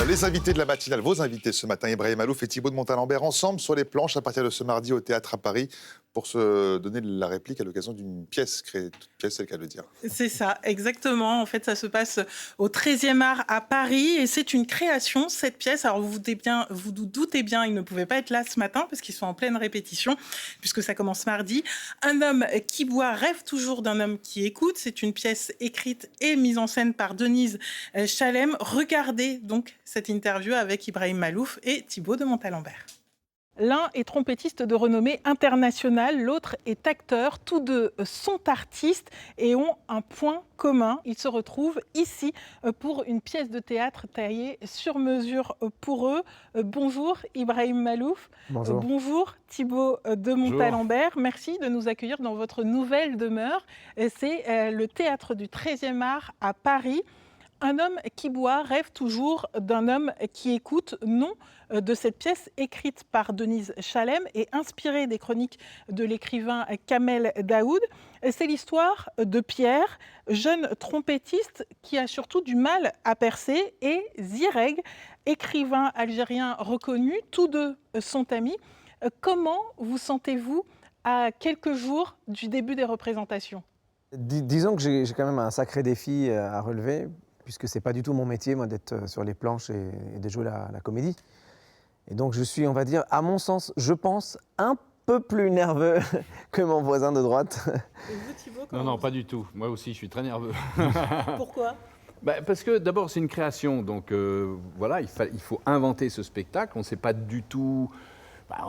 Les invités de la matinale, vos invités ce matin, Ibrahim Alouf et Thibaut de Montalembert, ensemble sur les planches à partir de ce mardi au Théâtre à Paris pour se donner la réplique à l'occasion d'une pièce créée, toute pièce, c'est le cas de le dire. C'est ça, exactement. En fait, ça se passe au 13e art à Paris et c'est une création, cette pièce. Alors, vous doutez bien, ils ne pouvaient pas être là ce matin parce qu'ils sont en pleine répétition puisque ça commence mardi. Un homme qui boit rêve toujours d'un homme qui écoute. C'est une pièce écrite et mise en scène par Denise Chalem. Regardez donc cette interview avec Ibrahim Alouf et Thibaut de Montalembert. L'un est trompettiste de renommée internationale, l'autre est acteur. Tous deux sont artistes et ont un point commun. Ils se retrouvent ici pour une pièce de théâtre taillée sur mesure pour eux. Bonjour Ibrahim Malouf. Bonjour. Bonjour Thibaut de Montalembert. Merci de nous accueillir dans votre nouvelle demeure. C'est le théâtre du 13e art à Paris. Un homme qui boit rêve toujours d'un homme qui écoute. Nom de cette pièce écrite par Denise Chalem et inspirée des chroniques de l'écrivain Kamel Daoud. C'est l'histoire de Pierre, jeune trompettiste qui a surtout du mal à percer, et Zireg, écrivain algérien reconnu. Tous deux sont amis. Comment vous sentez-vous à quelques jours du début des représentations ? Disons que j'ai quand même un sacré défi à relever, puisque c'est pas du tout mon métier, moi, d'être sur les planches et de jouer la comédie. Et donc je suis, on va dire, à mon sens, je pense, un peu plus nerveux que mon voisin de droite. Et vous, Thibaut, Non, pas du tout. Moi aussi, je suis très nerveux. Pourquoi ? Parce que d'abord, c'est une création. Donc voilà, il faut inventer ce spectacle. On ne sait pas du tout...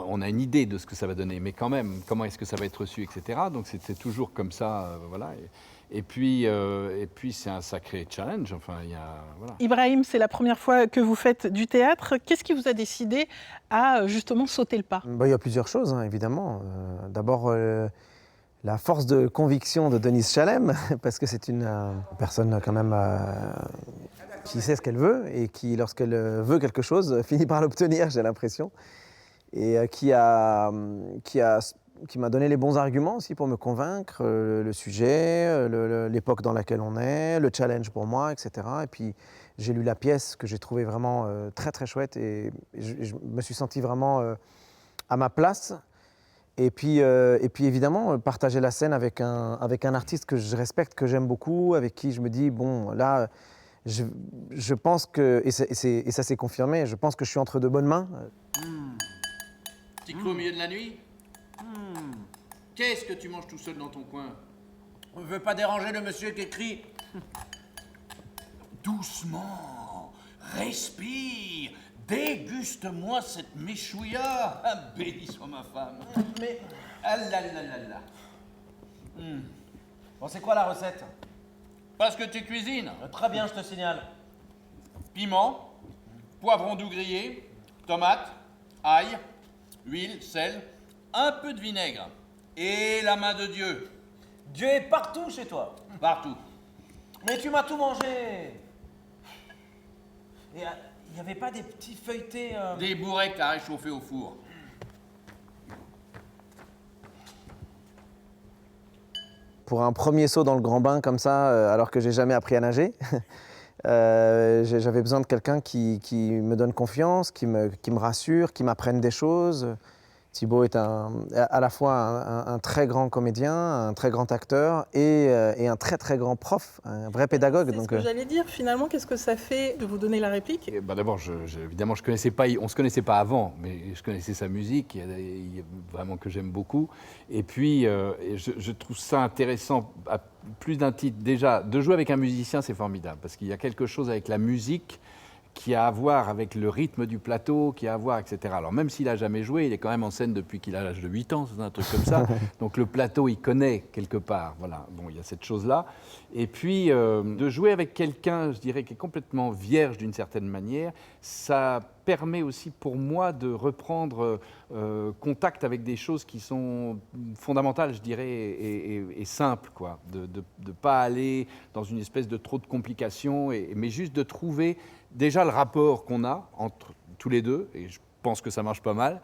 on a une idée de ce que ça va donner, mais quand même, comment est-ce que ça va être reçu, etc. Donc c'est toujours comme ça, voilà. Et puis c'est un sacré challenge. Enfin, voilà. Ibrahim, c'est la première fois que vous faites du théâtre. Qu'est-ce qui vous a décidé à justement sauter le pas ? Il y a plusieurs choses, hein, évidemment. D'abord, la force de conviction de Denise Chalem, parce que c'est une personne quand même qui sait ce qu'elle veut et qui, lorsqu'elle veut quelque chose, finit par l'obtenir, j'ai l'impression. Et qui m'a donné les bons arguments aussi pour me convaincre, le sujet, l'époque dans laquelle on est, le challenge pour moi, etc. Et puis j'ai lu la pièce que j'ai trouvée vraiment très très chouette et je me suis senti vraiment à ma place. Et puis évidemment, partager la scène avec un artiste que je respecte, que j'aime beaucoup, avec qui je me dis, bon, là, je pense que, et ça s'est confirmé, je pense que je suis entre de bonnes mains. Petit creux au milieu de la nuit. Qu'est-ce que tu manges tout seul dans ton coin? On ne veut pas déranger le monsieur qui écrit. Doucement, respire, déguste-moi cette méchouilla. Ah, béni soit ma femme. Mais, ah là là là là. Bon, c'est quoi la recette? Parce que tu cuisines. Très bien, je te signale. Piment, poivron doux grillé, tomate, ail, huile, sel, un peu de vinaigre. Et la main de Dieu. Dieu est partout chez toi. Partout. Mais tu m'as tout mangé. Et il n'y avait pas des petits feuilletés Des bourrées que t'as réchauffées au four. Pour un premier saut dans le grand bain comme ça, alors que j'ai jamais appris à nager, j'avais besoin de quelqu'un qui me donne confiance, qui me rassure, qui m'apprenne des choses. Thibaut est à la fois un très grand comédien, un très grand acteur et un très très grand prof, un vrai pédagogue. C'est ce que j'allais dire. Finalement, qu'est-ce que ça fait de vous donner la réplique ? D'abord, évidemment, on ne se connaissait pas avant, mais je connaissais sa musique, vraiment que j'aime beaucoup. Et puis, je trouve ça intéressant, à plus d'un titre. Déjà, de jouer avec un musicien, c'est formidable, parce qu'il y a quelque chose avec la musique qui a à voir avec le rythme du plateau, qui a à voir, etc. Alors même s'il n'a jamais joué, il est quand même en scène depuis qu'il a l'âge de 8 ans, c'est un truc comme ça. Donc le plateau, il connaît quelque part. Voilà. Bon, il y a cette chose-là. Et puis, de jouer avec quelqu'un, je dirais, qui est complètement vierge d'une certaine manière, ça permet aussi pour moi de reprendre contact avec des choses qui sont fondamentales, je dirais, et simples, quoi. De ne pas aller dans une espèce de trop de complications, mais juste de trouver déjà le rapport qu'on a entre tous les deux, et pense que ça marche pas mal.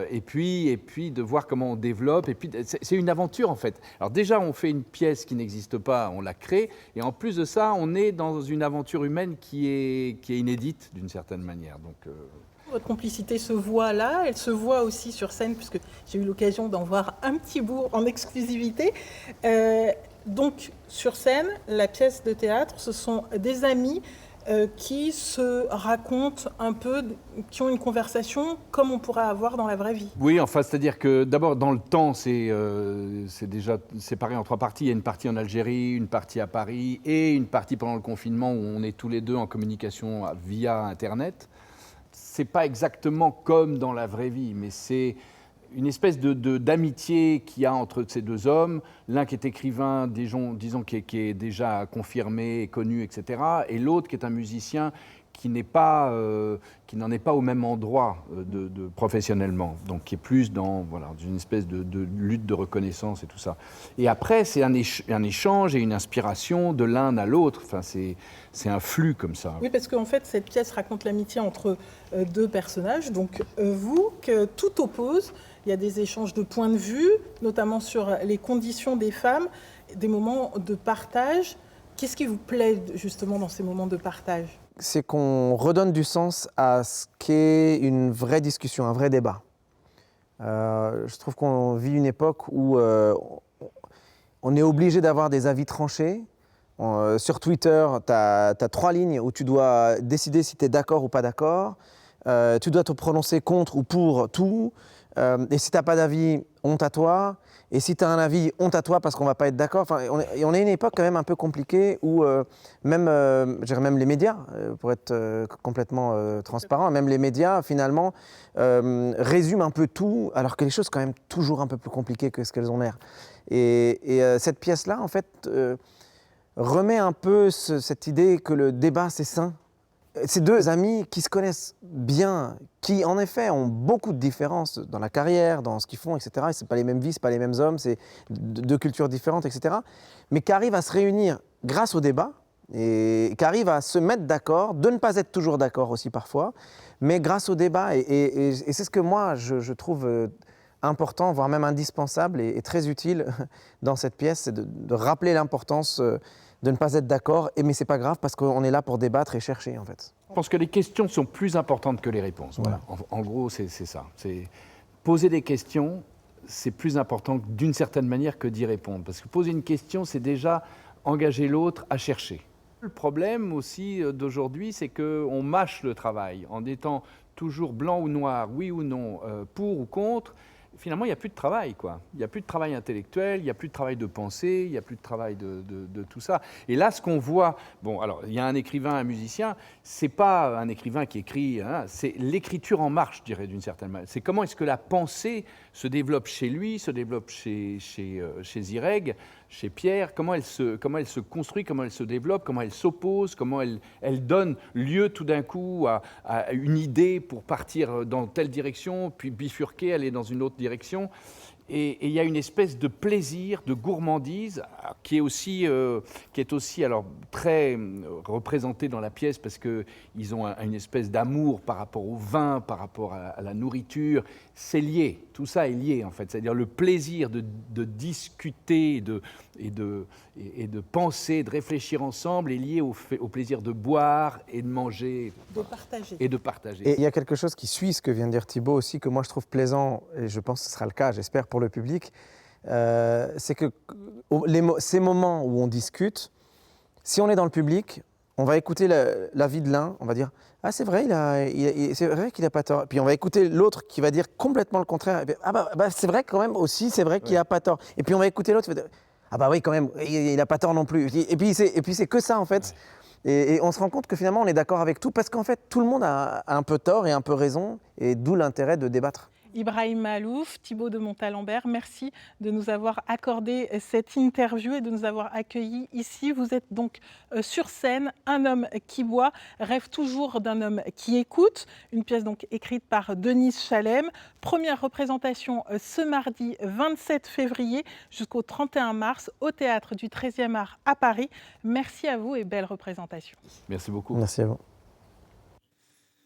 Et puis de voir comment on développe. Et puis c'est une aventure en fait. Alors déjà on fait une pièce qui n'existe pas, on la crée. Et en plus de ça, on est dans une aventure humaine qui est inédite d'une certaine manière. Donc Votre complicité se voit là, elle se voit aussi sur scène, puisque j'ai eu l'occasion d'en voir un petit bout en exclusivité. Donc, sur scène, la pièce de théâtre, ce sont des amis qui se racontent un peu, qui ont une conversation comme on pourrait avoir dans la vraie vie. oui, enfin, c'est-à-dire que d'abord, dans le temps, c'est déjà séparé en 3 parties. Il y a une partie en Algérie, une partie à Paris et une partie pendant le confinement où on est tous les deux en communication via Internet. C'est pas exactement comme dans la vraie vie, mais c'est une espèce d'amitié qu'il y a entre ces 2 hommes. L'un qui est écrivain, disons qui est déjà confirmé, connu, etc. Et l'autre qui est un musicien qui n'en est pas au même endroit professionnellement, donc qui est plus dans une espèce de lutte de reconnaissance et tout ça. Et après, c'est un échange et une inspiration de l'un à l'autre. Enfin, c'est un flux comme ça. Oui, parce qu'en fait, cette pièce raconte l'amitié entre 2 personnages. Donc, vous, que tout oppose, il y a des échanges de points de vue, notamment sur les conditions des femmes, des moments de partage. Qu'est-ce qui vous plaît justement dans ces moments de partage ? C'est qu'on redonne du sens à ce qu'est une vraie discussion, un vrai débat. Je trouve qu'on vit une époque où on est obligé d'avoir des avis tranchés. Sur Twitter, tu as 3 lignes où tu dois décider si tu es d'accord ou pas d'accord. Tu dois te prononcer contre ou pour tout. Et si tu n'as pas d'avis, honte à toi. Et si tu as un avis, honte à toi parce qu'on ne va pas être d'accord. Enfin, on est une époque quand même un peu compliquée où même les médias, pour être complètement transparent, même les médias finalement résument un peu tout, alors que les choses sont quand même toujours un peu plus compliquées que ce qu'elles ont l'air. Et cette pièce-là, en fait, remet un peu cette idée que le débat, c'est sain. Ces 2 amis qui se connaissent bien, qui en effet ont beaucoup de différences dans la carrière, dans ce qu'ils font, etc. Ce n'est pas les mêmes vies, ce n'est pas les mêmes hommes, c'est 2 cultures différentes, etc. Mais qui arrivent à se réunir grâce au débat et qui arrivent à se mettre d'accord, de ne pas être toujours d'accord aussi parfois, mais grâce au débat. Et c'est ce que moi, je trouve important, voire même indispensable et très utile dans cette pièce, c'est de rappeler l'importance de ne pas être d'accord, mais c'est pas grave parce qu'on est là pour débattre et chercher en fait. Je pense que les questions sont plus importantes que les réponses. Voilà. En gros, c'est ça. C'est poser des questions, c'est plus important d'une certaine manière que d'y répondre. Parce que poser une question, c'est déjà engager l'autre à chercher. Le problème aussi d'aujourd'hui, c'est qu'on mâche le travail en étant toujours blanc ou noir, oui ou non, pour ou contre. Finalement, il n'y a plus de travail, quoi. Il n'y a plus de travail intellectuel, il n'y a plus de travail de pensée, il n'y a plus de travail de tout ça. Et là, ce qu'on voit, bon, alors, il y a un écrivain, un musicien, c'est pas un écrivain qui écrit, hein, c'est l'écriture en marche, je dirais, d'une certaine manière. C'est comment est-ce que la pensée se développe chez lui, se développe chez Zireg, chez Pierre, comment elle se construit, comment elle se développe, comment elle s'oppose, comment elle donne lieu tout d'un coup à une idée pour partir dans telle direction, puis bifurquer, aller dans une autre direction. Et il y a une espèce de plaisir, de gourmandise qui est aussi alors, très représenté dans la pièce parce qu'ils ont une espèce d'amour par rapport au vin, par rapport à la nourriture. C'est lié, tout ça est lié en fait. C'est-à-dire le plaisir de discuter et de penser, de réfléchir ensemble est lié au plaisir de boire et de manger. De partager. Et de partager. Et il y a quelque chose qui suit ce que vient de dire Thibaut aussi, que moi je trouve plaisant, et je pense que ce sera le cas, j'espère, pour le public, c'est que ces moments où on discute, si on est dans le public, on va écouter l'avis de l'un, on va dire « Ah, c'est vrai, c'est vrai qu'il n'a pas tort ». Puis on va écouter l'autre qui va dire complètement le contraire. « Ah bah c'est vrai quand même aussi, c'est vrai qu'il n'a pas tort ». Et puis on va écouter l'autre qui va dire « Ah bah oui, quand même, il n'a pas tort non plus ». Et puis c'est que ça en fait. Et on se rend compte que finalement on est d'accord avec tout parce qu'en fait tout le monde a un peu tort et un peu raison, et d'où l'intérêt de débattre. Ibrahim Malouf, Thibaut de Montalembert, merci de nous avoir accordé cette interview et de nous avoir accueillis ici. Vous êtes donc sur scène, Un homme qui boit rêve toujours d'un homme qui écoute, une pièce donc écrite par Denise Chalem. Première représentation ce mardi 27 février jusqu'au 31 mars au Théâtre du 13e Art à Paris. Merci à vous et belle représentation. Merci beaucoup. Merci à vous.